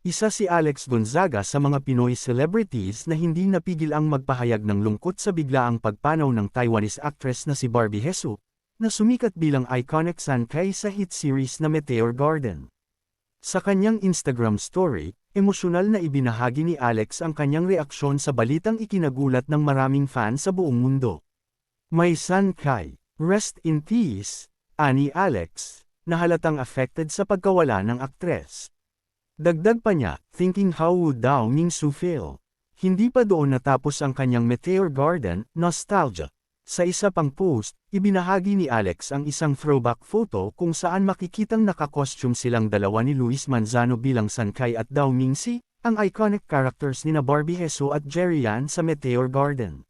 Isa si Alex Gonzaga sa mga Pinoy celebrities na hindi napigil ang magpahayag ng lungkot sa biglaang pagpanaw ng Taiwanese actress na si Barbie Hsu, na sumikat bilang iconic Sankay sa hit series na Meteor Garden. Sa kanyang Instagram story, emosyonal na ibinahagi ni Alex ang kanyang reaksyon sa balitang ikinagulat ng maraming fan sa buong mundo. May Sankay, rest in peace, ani Alex, na halatang affected sa pagkawala ng aktres. Dagdag pa niya, thinking how would Dao Mingsu feel? Hindi pa doon natapos ang kanyang Meteor Garden, nostalgia. Sa isa pang post, ibinahagi ni Alex ang isang throwback photo kung saan makikitang nakakostume silang dalawa ni Luis Manzano bilang Sankay at Dao Mingsi, ang iconic characters ni Barbie Hsu at Jerry Yan sa Meteor Garden.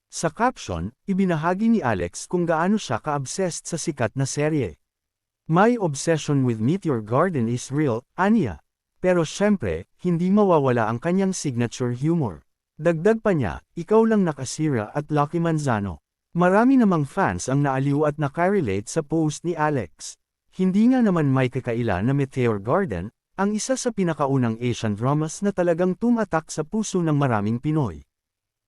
Sa caption, ibinahagi ni Alex kung gaano siya ka-obsessed sa sikat na serye. My obsession with Meteor Garden is real, aniya. Pero syempre, hindi mawawala ang kanyang signature humor. Dagdag pa niya, ikaw lang nakasira at Lucky Manzano. Marami namang fans ang naaliw at nakarelate sa post ni Alex. Hindi nga naman may kakaila na Meteor Garden, ang isa sa pinakaunang Asian dramas na talagang tumatak sa puso ng maraming Pinoy.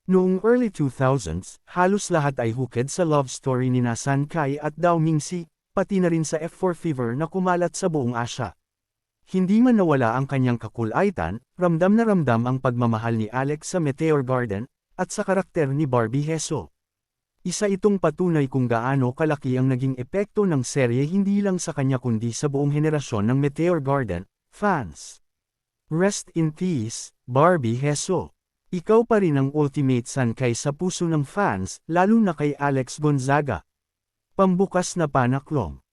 Noong early 2000s, halos lahat ay hooked sa love story ni Sankay at Dao Mingsi, pati na rin sa F4 fever na kumalat sa buong Asya. Hindi man nawala ang kanyang kakulaitan, ramdam na ramdam ang pagmamahal ni Alex sa Meteor Garden, at sa karakter ni Barbie Hsu. Isa itong patunay kung gaano kalaki ang naging epekto ng serye hindi lang sa kanya kundi sa buong henerasyon ng Meteor Garden fans. Rest in peace, Barbie Hsu. Ikaw pa rin ang ultimate Sankay sa puso ng fans, lalo na kay Alex Gonzaga. Pambukas na panaklong.